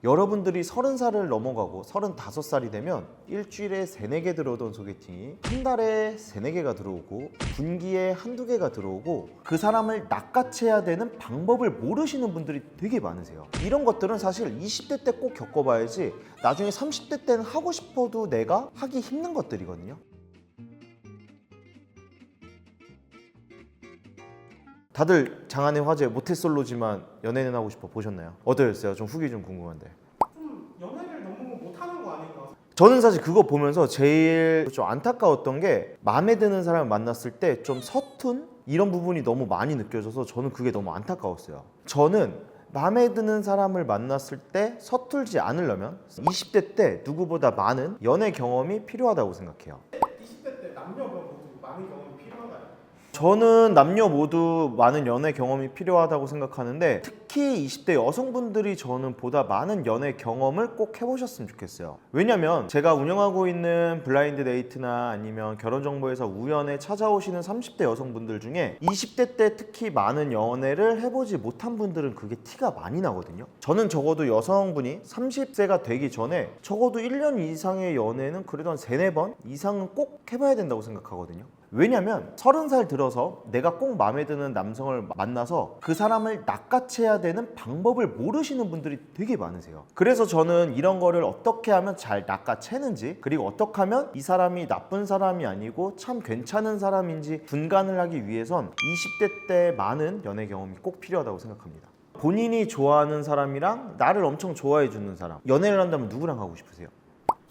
여러분들이 30살을 넘어가고 35살이 되면 일주일에 3, 4개 들어오던 소개팅이 한 달에 3, 4개가 들어오고 분기에 한두 개가 들어오고 그 사람을 낚아채야 되는 방법을 모르시는 분들이 되게 많으세요. 이런 것들은 사실 20대 때 꼭 겪어봐야지 나중에 30대 때는 하고 싶어도 내가 하기 힘든 것들이거든요. 다들 장안의 화제 모태솔로지만 연애는 하고 싶어 보셨나요? 어떠셨어요? 좀 후기 좀 궁금한데. 좀 연애를 너무 못하는 거 아닐까? 저는 사실 그거 보면서 제일 좀 안타까웠던 게 마음에 드는 사람을 만났을 때 좀 서툰 이런 부분이 너무 많이 느껴져서 저는 그게 너무 안타까웠어요. 저는 마음에 드는 사람을 만났을 때 서툴지 않으려면 20대 때 누구보다 많은 연애 경험이 필요하다고 생각해요. 20대 때 남녀 모두 많은 경험이 필요하나요? 저는 남녀 모두 많은 연애 경험이 필요하다고 생각하는데 특히 20대 여성분들이 저는 보다 많은 연애 경험을 꼭 해보셨으면 좋겠어요. 왜냐면 제가 운영하고 있는 블라인드 데이트나 아니면 결혼정보에서 우연에 찾아오시는 30대 여성분들 중에 20대 때 특히 많은 연애를 해보지 못한 분들은 그게 티가 많이 나거든요. 저는 적어도 여성분이 30세가 되기 전에 적어도 1년 이상의 연애는 그래도 한 3, 4번 이상은 꼭 해봐야 된다고 생각하거든요. 왜냐면 30살 들어서 내가 꼭 마음에 드는 남성을 만나서 그 사람을 낚아채야 되는 방법을 모르시는 분들이 되게 많으세요. 그래서 저는 이런 거를 어떻게 하면 잘 낚아채는지, 그리고 어떻게 하면 이 사람이 나쁜 사람이 아니고 참 괜찮은 사람인지 분간을 하기 위해선 20대 때 많은 연애 경험이 꼭 필요하다고 생각합니다. 본인이 좋아하는 사람이랑 나를 엄청 좋아해 주는 사람, 연애를 한다면 누구랑 하고 싶으세요?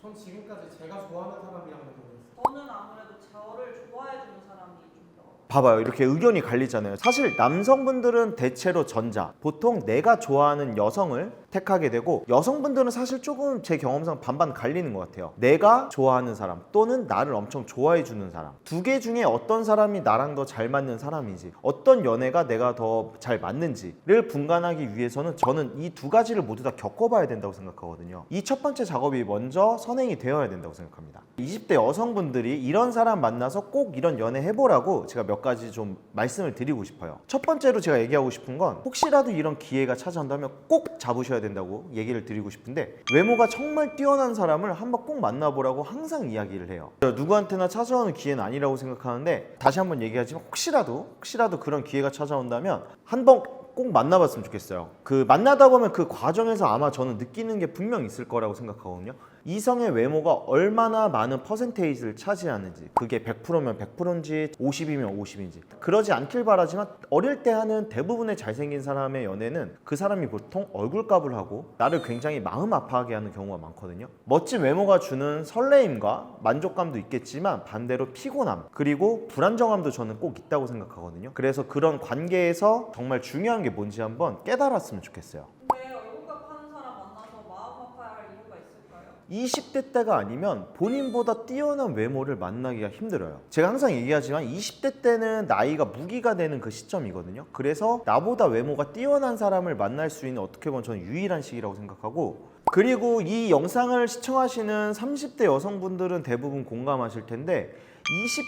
전 지금까지 제가 좋아하는 사람이랑 해보고 저는 아무래도 저를 좋아해주는 사람이 좀 더. 봐봐요, 이렇게 의견이 갈리잖아요. 사실 남성분들은 대체로 전자, 보통 내가 좋아하는 여성을 택하게 되고 여성분들은 사실 조금 제 경험상 반반 갈리는 것 같아요. 내가 좋아하는 사람 또는 나를 엄청 좋아해 주는 사람, 두 개 중에 어떤 사람이 나랑 더 잘 맞는 사람인지, 어떤 연애가 내가 더 잘 맞는지를 분간하기 위해서는 저는 이 두 가지를 모두 다 겪어봐야 된다고 생각하거든요. 이 첫 번째 작업이 먼저 선행이 되어야 된다고 생각합니다. 20대 여성분들이 이런 사람 만나서 꼭 이런 연애 해보라고 제가 몇 가지 좀 말씀을 드리고 싶어요. 첫 번째로 제가 얘기하고 싶은 건 혹시라도 이런 기회가 찾아온다면 꼭 잡으셔야 된다고 얘기를 드리고 싶은데, 외모가 정말 뛰어난 사람을 한번 꼭 만나보라고 항상 이야기를 해요. 누구한테나 찾아오는 기회는 아니라고 생각하는데 다시 한번 얘기하지만 혹시라도 그런 기회가 찾아온다면 한번 꼭 만나봤으면 좋겠어요. 그 만나다 보면 그 과정에서 아마 저는 느끼는 게 분명 있을 거라고 생각하거든요. 이성의 외모가 얼마나 많은 퍼센테이지를 차지하는지, 그게 100%면 100%인지 50이면 50인지 그러지 않길 바라지만, 어릴 때 하는 대부분의 잘생긴 사람의 연애는 그 사람이 보통 얼굴값을 하고 나를 굉장히 마음 아파하게 하는 경우가 많거든요. 멋진 외모가 주는 설레임과 만족감도 있겠지만 반대로 피곤함 그리고 불안정함도 저는 꼭 있다고 생각하거든요. 그래서 그런 관계에서 정말 중요한 게 뭔지 한번 깨달았으면 좋겠어요. 근데 얼굴값 하는 사람 만나서 마음 아파야 할 이유가 있을까요? 20대 때가 아니면 본인보다 뛰어난 외모를 만나기가 힘들어요. 제가 항상 얘기하지만 20대 때는 나이가 무기가 되는 그 시점이거든요. 그래서 나보다 외모가 뛰어난 사람을 만날 수 있는 어떻게 보면 저는 유일한 시기라고 생각하고, 그리고 이 영상을 시청하시는 30대 여성분들은 대부분 공감하실 텐데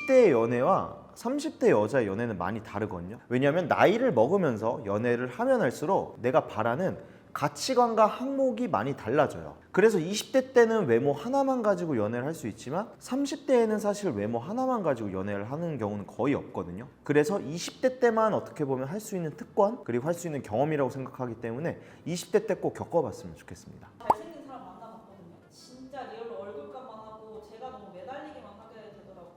20대의 연애와 30대 여자의 연애는 많이 다르거든요. 왜냐하면 나이를 먹으면서 연애를 하면 할수록 내가 바라는 가치관과 항목이 많이 달라져요. 그래서 20대 때는 외모 하나만 가지고 연애를 할 수 있지만 30대에는 사실 외모 하나만 가지고 연애를 하는 경우는 거의 없거든요. 그래서 20대 때만 어떻게 보면 할 수 있는 특권 그리고 할 수 있는 경험이라고 생각하기 때문에 20대 때 꼭 겪어봤으면 좋겠습니다. 잘생긴 사람 만나봤거든요. 진짜 리얼로 얼굴값만 하고 제가 너무 매달리기만 하게 되더라고요.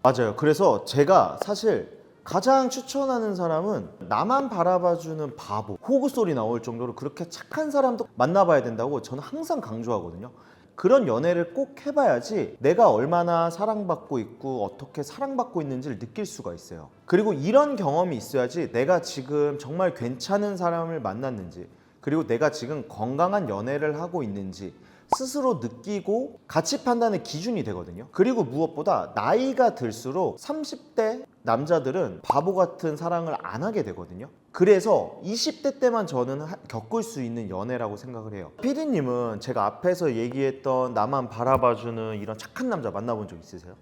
맞아요. 그래서 제가 사실 가장 추천하는 사람은 나만 바라봐주는 바보, 호구 소리 나올 정도로 그렇게 착한 사람도 만나봐야 된다고 저는 항상 강조하거든요. 그런 연애를 꼭 해봐야지 내가 얼마나 사랑받고 있고 어떻게 사랑받고 있는지를 느낄 수가 있어요. 그리고 이런 경험이 있어야지 내가 지금 정말 괜찮은 사람을 만났는지, 그리고 내가 지금 건강한 연애를 하고 있는지 스스로 느끼고 가치 판단의 기준이 되거든요. 그리고 무엇보다 나이가 들수록 30대 남자들은 바보 같은 사랑을 안 하게 되거든요. 그래서 20대 때만 저는 겪을 수 있는 연애라고 생각을 해요. 피디님은 제가 앞에서 얘기했던 나만 바라봐주는 이런 착한 남자 만나본 적 있으세요?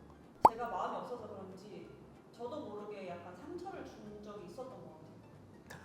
제가 마음이 없어서 그런지 저도 모르게 약간 상처를 준 적이 있었던 것 같아요.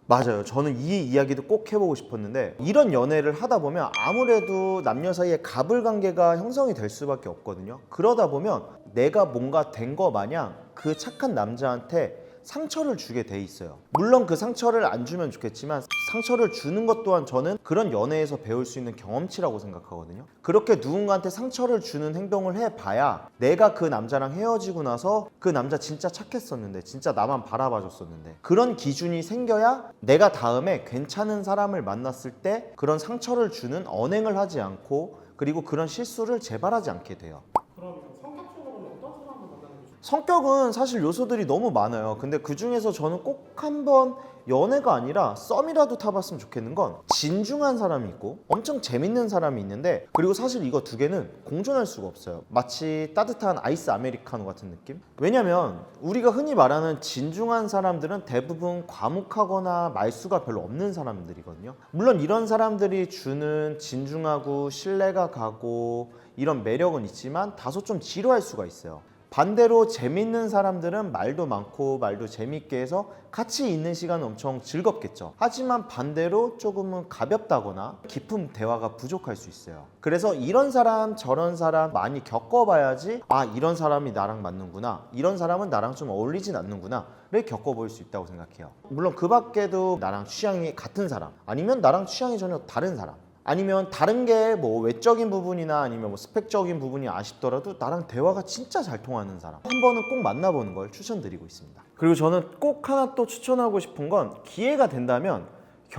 맞아요. 저는 이 이야기도 꼭 해보고 싶었는데 이런 연애를 하다 보면 아무래도 남녀 사이에 가불관계가 형성이 될 수밖에 없거든요. 그러다 보면 내가 뭔가 된 거 마냥 그 착한 남자한테 상처를 주게 돼 있어요. 물론 그 상처를 안 주면 좋겠지만 상처를 주는 것 또한 저는 그런 연애에서 배울 수 있는 경험치라고 생각하거든요. 그렇게 누군가한테 상처를 주는 행동을 해봐야 내가 그 남자랑 헤어지고 나서 그 남자 진짜 착했었는데 진짜 나만 바라봐줬었는데 그런 기준이 생겨야 내가 다음에 괜찮은 사람을 만났을 때 그런 상처를 주는 언행을 하지 않고 그리고 그런 실수를 재발하지 않게 돼요. 그럼 성격적으로는 어떤 사람을 만나는 게 좋을까요? 성격은 사실 요소들이 너무 많아요. 근데 그 중에서 저는 꼭 한번 연애가 아니라 썸이라도 타봤으면 좋겠는 건 진중한 사람이 있고 엄청 재밌는 사람이 있는데 그리고 사실 이거 두 개는 공존할 수가 없어요. 마치 따뜻한 아이스 아메리카노 같은 느낌? 왜냐면 우리가 흔히 말하는 진중한 사람들은 대부분 과묵하거나 말수가 별로 없는 사람들이거든요. 물론 이런 사람들이 주는 진중하고 신뢰가 가고 이런 매력은 있지만 다소 좀 지루할 수가 있어요. 반대로 재밌는 사람들은 말도 많고 말도 재밌게 해서 같이 있는 시간은 엄청 즐겁겠죠. 하지만 반대로 조금은 가볍다거나 깊은 대화가 부족할 수 있어요. 그래서 이런 사람 저런 사람 많이 겪어봐야지 아 이런 사람이 나랑 맞는구나, 이런 사람은 나랑 좀 어울리진 않는구나를 겪어볼 수 있다고 생각해요. 물론 그 밖에도 나랑 취향이 같은 사람 아니면 나랑 취향이 전혀 다른 사람 아니면 다른 게 뭐 외적인 부분이나 아니면 뭐 스펙적인 부분이 아쉽더라도 나랑 대화가 진짜 잘 통하는 사람 한 번은 꼭 만나보는 걸 추천드리고 있습니다. 그리고 저는 꼭 하나 또 추천하고 싶은 건 기회가 된다면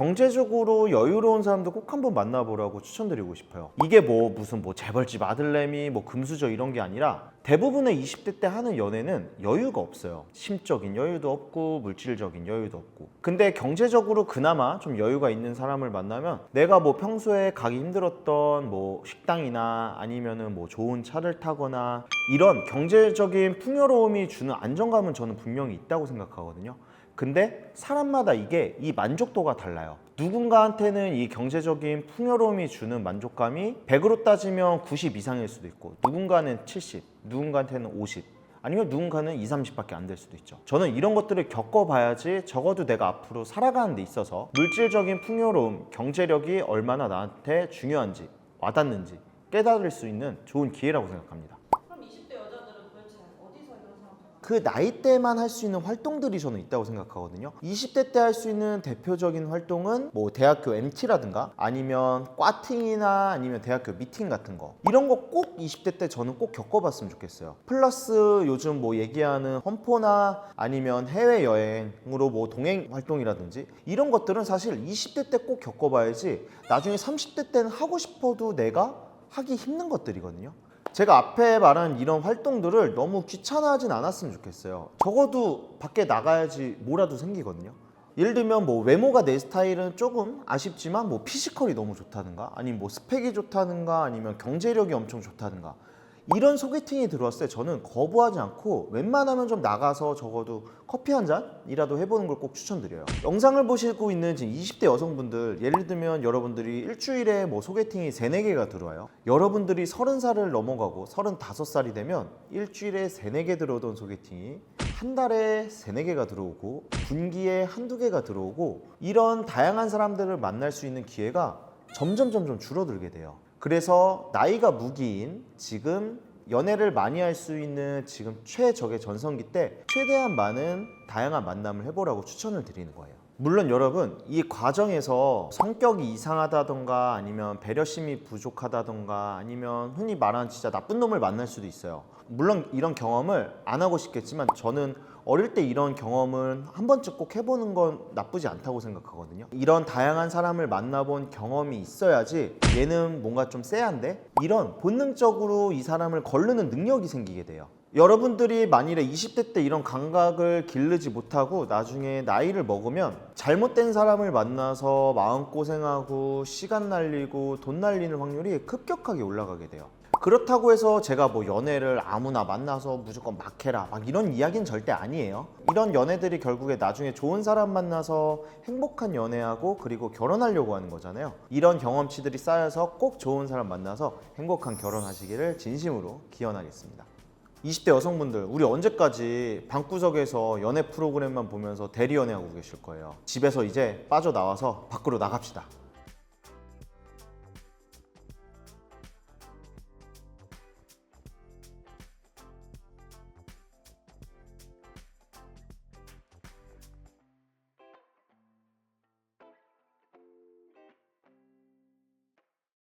경제적으로 여유로운 사람도 꼭 한번 만나보라고 추천드리고 싶어요. 이게 뭐 무슨 뭐 재벌집 아들내미 뭐 금수저 이런 게 아니라 대부분의 20대 때 하는 연애는 여유가 없어요. 심적인 여유도 없고 물질적인 여유도 없고. 근데 경제적으로 그나마 좀 여유가 있는 사람을 만나면 내가 뭐 평소에 가기 힘들었던 뭐 식당이나 아니면은 뭐 좋은 차를 타거나 이런 경제적인 풍요로움이 주는 안정감은 저는 분명히 있다고 생각하거든요. 근데 사람마다 이게 이 만족도가 달라요. 누군가한테는 이 경제적인 풍요로움이 주는 만족감이 100으로 따지면 90 이상일 수도 있고 누군가는 70, 누군가한테는 50 아니면 누군가는 20, 30밖에 안 될 수도 있죠. 저는 이런 것들을 겪어봐야지 적어도 내가 앞으로 살아가는 데 있어서 물질적인 풍요로움, 경제력이 얼마나 나한테 중요한지 와닿는지 깨달을 수 있는 좋은 기회라고 생각합니다. 그럼 20대 여자들은 도대체 어디서 이런 사람들 그 나이 때만 할 수 있는 활동들이 저는 있다고 생각하거든요. 20대 때 할 수 있는 대표적인 활동은 뭐 대학교 MT라든가 아니면 과팅이나 아니면 대학교 미팅 같은 거 이런 거 꼭 20대 때 저는 꼭 겪어봤으면 좋겠어요. 플러스 요즘 뭐 얘기하는 험포나 아니면 해외여행으로 뭐 동행 활동이라든지 이런 것들은 사실 20대 때 꼭 겪어봐야지 나중에 30대 때는 하고 싶어도 내가 하기 힘든 것들이거든요. 제가 앞에 말한 이런 활동들을 너무 귀찮아하진 않았으면 좋겠어요. 적어도 밖에 나가야지 뭐라도 생기거든요. 예를 들면 뭐 외모가 내 스타일은 조금 아쉽지만 뭐 피지컬이 너무 좋다든가 아니면 뭐 스펙이 좋다든가 아니면 경제력이 엄청 좋다든가 이런 소개팅이 들어왔을 때 저는 거부하지 않고 웬만하면 좀 나가서 적어도 커피 한 잔이라도 해보는 걸 꼭 추천드려요. 영상을 보시고 있는 지금 20대 여성분들 예를 들면 여러분들이 일주일에 뭐 소개팅이 3, 4개가 들어와요. 여러분들이 30살을 넘어가고 35살이 되면 일주일에 3, 4개 들어오던 소개팅이 한 달에 3, 4개가 들어오고 분기에 한두 개가 들어오고 이런 다양한 사람들을 만날 수 있는 기회가 점점 줄어들게 돼요. 그래서 나이가 무기인 지금 연애를 많이 할 수 있는 지금 최적의 전성기 때 최대한 많은 다양한 만남을 해보라고 추천을 드리는 거예요. 물론 여러분 이 과정에서 성격이 이상하다던가 아니면 배려심이 부족하다던가 아니면 흔히 말하는 진짜 나쁜 놈을 만날 수도 있어요. 물론 이런 경험을 안 하고 싶겠지만 저는 어릴 때 이런 경험을 한 번쯤 꼭 해보는 건 나쁘지 않다고 생각하거든요. 이런 다양한 사람을 만나본 경험이 있어야지 얘는 뭔가 좀 쎄한데 이런 본능적으로 이 사람을 거르는 능력이 생기게 돼요. 여러분들이 만일에 20대 때 이런 감각을 기르지 못하고 나중에 나이를 먹으면 잘못된 사람을 만나서 마음고생하고 시간 날리고 돈 날리는 확률이 급격하게 올라가게 돼요. 그렇다고 해서 제가 뭐 연애를 아무나 만나서 무조건 막 해라 막 이런 이야기는 절대 아니에요. 이런 연애들이 결국에 나중에 좋은 사람 만나서 행복한 연애하고 그리고 결혼하려고 하는 거잖아요. 이런 경험치들이 쌓여서 꼭 좋은 사람 만나서 행복한 결혼하시기를 진심으로 기원하겠습니다. 20대 여성분들, 우리 언제까지 방구석에서 연애 프로그램만 보면서 대리 연애하고 계실 거예요. 집에서 이제 빠져나와서 밖으로 나갑시다.